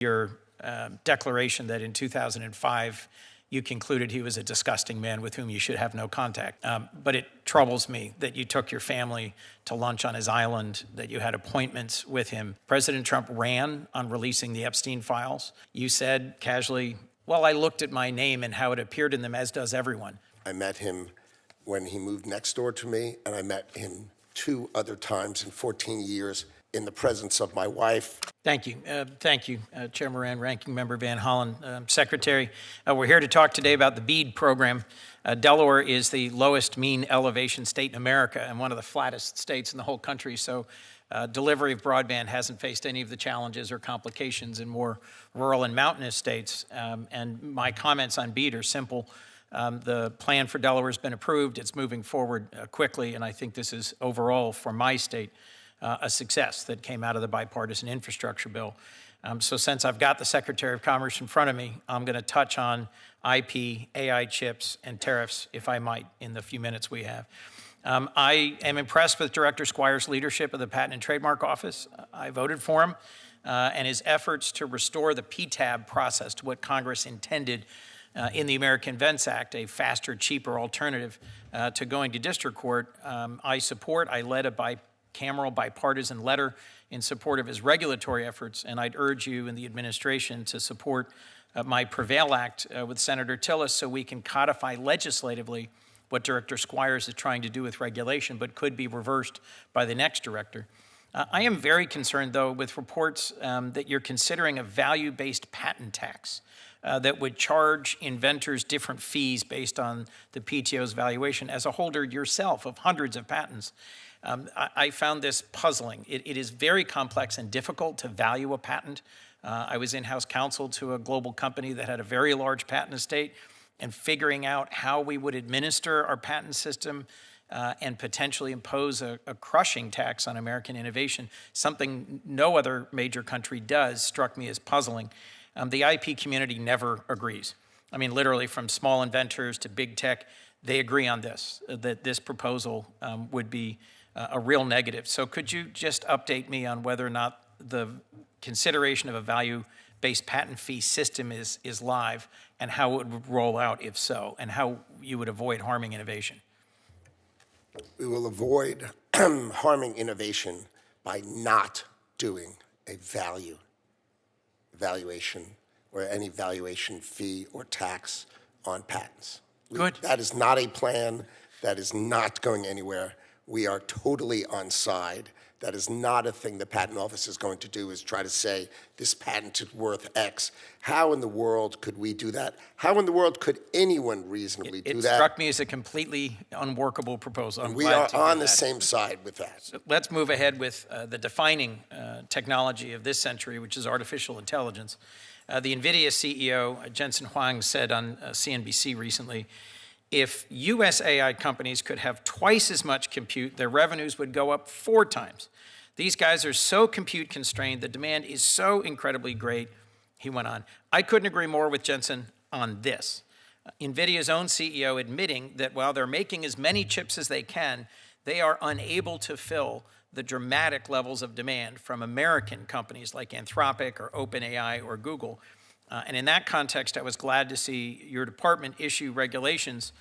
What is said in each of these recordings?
your declaration that in 2005, you concluded he was a disgusting man with whom you should have no contact. But it troubles me that you took your family to lunch on his island, that you had appointments with him. President Trump ran on releasing the Epstein files. You said casually, well, I looked at my name and how it appeared in them, as does everyone. I met him when he moved next door to me, and I met him 2 other times in 14 years in the presence of my wife. Thank you. Chair Moran, Ranking Member Van Hollen, Secretary. We're here to talk today about the BEAD program. Delaware is the lowest mean elevation state in America and one of the flattest states in the whole country, so delivery of broadband hasn't faced any of the challenges or complications in more rural and mountainous states. And my comments on BEAD are simple. The plan for Delaware has been approved. It's moving forward quickly, and I think this is overall for my state a success that came out of the bipartisan infrastructure bill. So since I've got the Secretary of Commerce in front of me, I'm going to touch on IP, AI chips, and tariffs, if I might, in the few minutes we have. I am impressed with Director Squire's leadership of the Patent and Trademark Office. I voted for him, and his efforts to restore the PTAB process to what Congress intended in the American Invents Act, a faster, cheaper alternative to going to district court. I support. I led a bicameral, bipartisan letter in support of his regulatory efforts, and I'd urge you and the administration to support my Prevail Act with Senator Tillis so we can codify legislatively what Director Squires is trying to do with regulation, but could be reversed by the next director. I am very concerned, though, with reports that you're considering a value-based patent tax that would charge inventors different fees based on the PTO's valuation. As a holder yourself of hundreds of patents, I found this puzzling. It is very complex and difficult to value a patent. I was in-house counsel to a global company that had a very large patent estate, and figuring out how we would administer our patent system and potentially impose a crushing tax on American innovation, something no other major country does, struck me as puzzling. The IP community never agrees. I mean, literally from small inventors to big tech, they agree on this, that this proposal would be a real negative. So could you just update me on whether or not the consideration of a value-based patent fee system is live, and how it would roll out if so, and how you would avoid harming innovation? We will avoid harming innovation by not doing a valuation or any valuation fee or tax on patents. Good. That is not a plan. That is not going anywhere. We are totally on side. That is not a thing the Patent Office is going to do, is try to say this patent is worth X. How in the world could we do that? How in the world could anyone reasonably do that? It struck me as a completely unworkable proposal. We are on the same side with that. So let's move ahead with the defining technology of this century, which is artificial intelligence. The NVIDIA CEO, Jensen Huang, said on CNBC recently, if U.S. AI companies could have twice as much compute, their revenues would go up 4 times. These guys are so compute constrained, the demand is so incredibly great, he went on. I couldn't agree more with Jensen on this. NVIDIA's own CEO admitting that while they're making as many chips as they can, they are unable to fill the dramatic levels of demand from American companies like Anthropic or OpenAI or Google. And in that context, I was glad to see your department issue regulations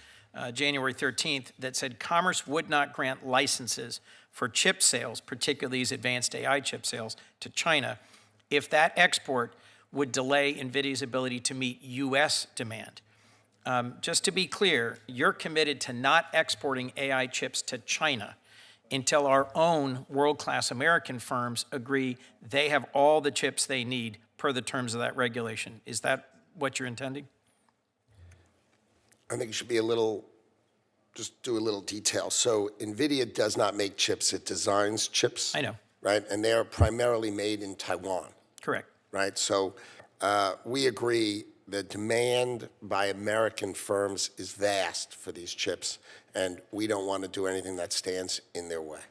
January 13th that said Commerce would not grant licenses for chip sales, particularly these advanced AI chip sales, to China if that export would delay NVIDIA's ability to meet U.S. demand. Just to be clear, you're committed to not exporting AI chips to China until our own world-class American firms agree they have all the chips they need per the terms of that regulation. Is that what you're intending? I think it should be just do a little detail. So NVIDIA does not make chips, it designs chips. I know. Right, and they are primarily made in Taiwan. Correct. Right, so we agree the demand by American firms is vast for these chips, and we don't want to do anything that stands in their way.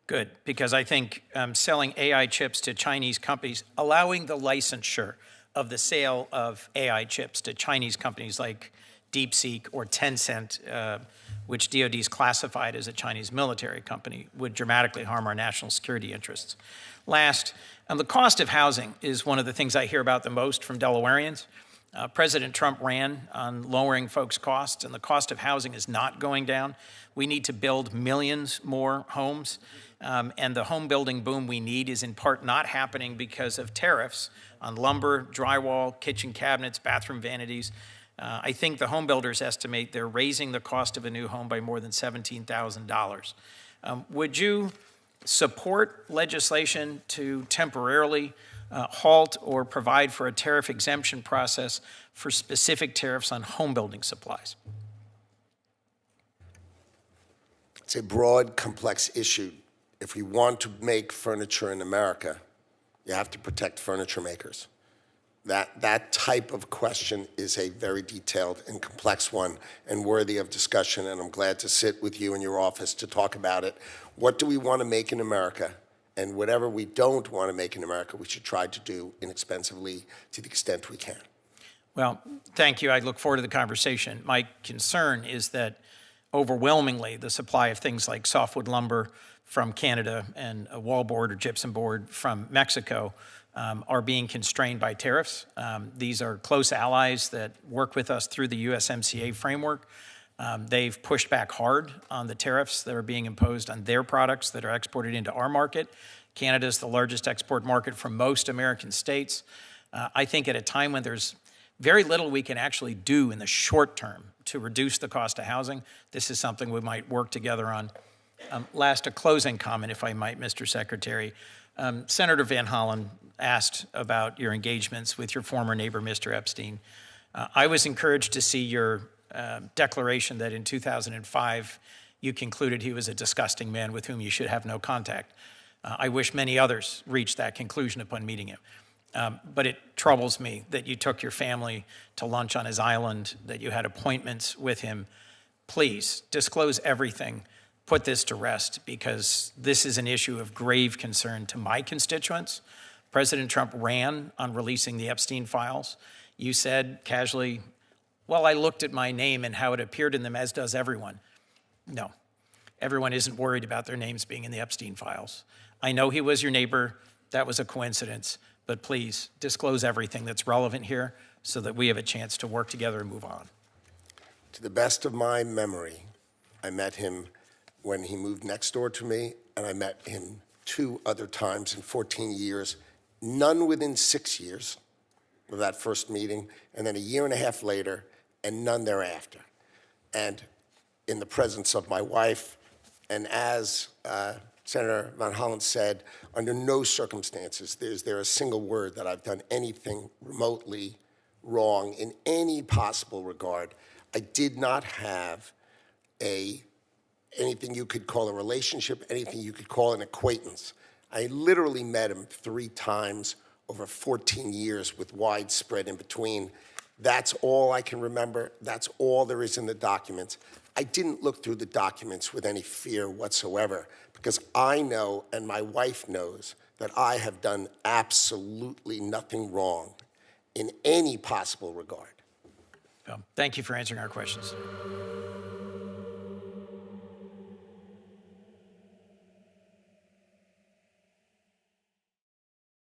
Good, because I think selling AI chips to Chinese companies, allowing the licensure of the sale of AI chips to Chinese companies like DeepSeek or Tencent, which DoD is classified as a Chinese military company, would dramatically harm our national security interests. Last, The cost of housing is one of the things I hear about the most from Delawareans. President Trump ran on lowering folks' costs, and the cost of housing is not going down. We need to build millions more homes, and the home building boom we need is in part not happening because of tariffs on lumber, drywall, kitchen cabinets, bathroom vanities. I think the home builders estimate they're raising the cost of a new home by more than $17,000. Would you support legislation to temporarily halt or provide for a tariff exemption process for specific tariffs on home building supplies? It's a broad, complex issue. If we want to make furniture in America, you have to protect furniture makers. That type of question is a very detailed and complex one and worthy of discussion, and I'm glad to sit with you in your office to talk about it. What do we want to make in America? And whatever we don't want to make in America, we should try to do inexpensively to the extent we can. Well, thank you. I look forward to the conversation. My concern is that overwhelmingly the supply of things like softwood lumber from Canada and a wallboard or gypsum board from Mexico are being constrained by tariffs. These are close allies that work with us through the USMCA framework. They've pushed back hard on the tariffs that are being imposed on their products that are exported into our market. Canada is the largest export market for most American states. I think at a time when there's very little we can actually do in the short term to reduce the cost of housing, this is something we might work together on. Last, a closing comment, if I might, Mr. Secretary. Senator Van Hollen asked about your engagements with your former neighbor, Mr. Epstein. I was encouraged to see your declaration that in 2005 you concluded he was a disgusting man with whom you should have no contact. I wish many others reached that conclusion upon meeting him. But it troubles me that you took your family to lunch on his island, that you had appointments with him. Please disclose everything. Put this to rest, because this is an issue of grave concern to my constituents. President Trump ran on releasing the Epstein files. You said casually, well, I looked at my name and how it appeared in them, as does everyone. No, everyone isn't worried about their names being in the Epstein files. I know he was your neighbor. That was a coincidence. But please disclose everything that's relevant here so that we have a chance to work together and move on. To the best of my memory, I met him when he moved next door to me, and I met him 2 other times in 14 years, none within 6 years of that first meeting, and then a year and a half later, and none thereafter. And in the presence of my wife, and as Senator Van Hollen said, under no circumstances is there a single word that I've done anything remotely wrong in any possible regard. I did not have anything you could call a relationship, anything you could call an acquaintance. I literally met him 3 times over 14 years with widespread in between. That's all I can remember. That's all there is in the documents. I didn't look through the documents with any fear whatsoever, because I know, and my wife knows, that I have done absolutely nothing wrong in any possible regard. Thank you for answering our questions.